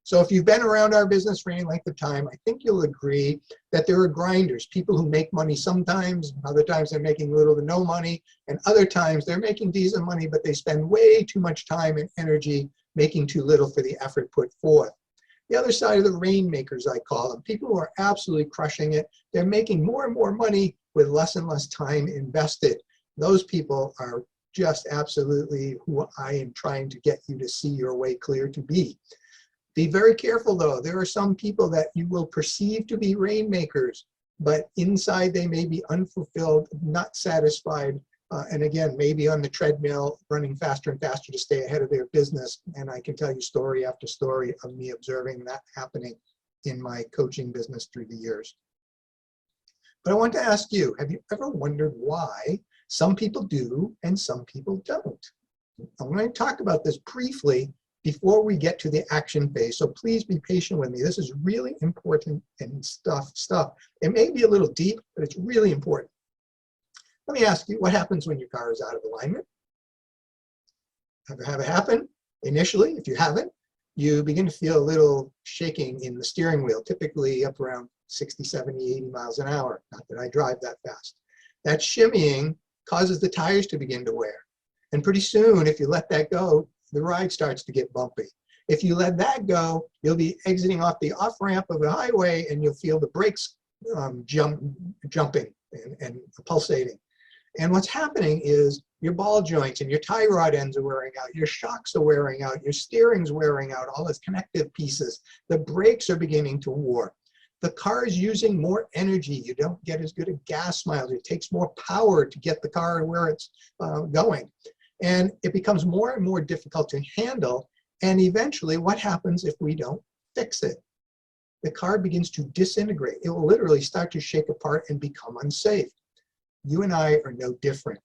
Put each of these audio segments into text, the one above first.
So if you've been around our business for any length of time, I think you'll agree that there are grinders, people who make money sometimes, other times they're making little to no money, and other times they're making decent money, but they spend way too much time and energy making too little for the effort put forth. The other side of the rainmakers, I call them, people who are absolutely crushing it. They're making more and more money with less and less time invested. Those people are just absolutely who I am trying to get you to see your way clear to be. Be very careful though. There are some people that you will perceive to be rainmakers, but inside they may be unfulfilled, not satisfied, and again, maybe on the treadmill, running faster and faster to stay ahead of their business. And I can tell you story after story of me observing that happening in my coaching business through the years. But I want to ask you, have you ever wondered why some people do and some people don't? I'm going to talk about this briefly before we get to the action phase. So please be patient with me. This is really important and stuff. It may be a little deep, but it's really important. Let me ask you, what happens when your car is out of alignment? Ever have it happen? Initially, if you haven't, you begin to feel a little shaking in the steering wheel, typically up around 60, 70, 80 miles an hour. Not that I drive that fast. That shimmying causes the tires to begin to wear. And pretty soon, if you let that go, the ride starts to get bumpy. If you let that go, you'll be exiting off the off-ramp of the highway and you'll feel the brakes jumping and pulsating. And what's happening is your ball joints and your tie rod ends are wearing out, your shocks are wearing out, your steering's wearing out, all its connective pieces. The brakes are beginning to warp. The car is using more energy. You don't get as good a gas mileage. It takes more power to get the car where it's going. And it becomes more and more difficult to handle. And eventually, what happens if we don't fix it? The car begins to disintegrate. It will literally start to shake apart and become unsafe. You and I are no different.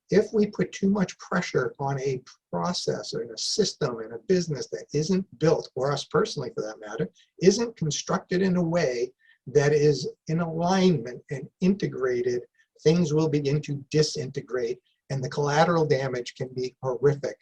If we put too much pressure on a process or in a system in a business that isn't built, or us personally for that matter, isn't constructed in a way that is in alignment and integrated, things will begin to disintegrate and the collateral damage can be horrific.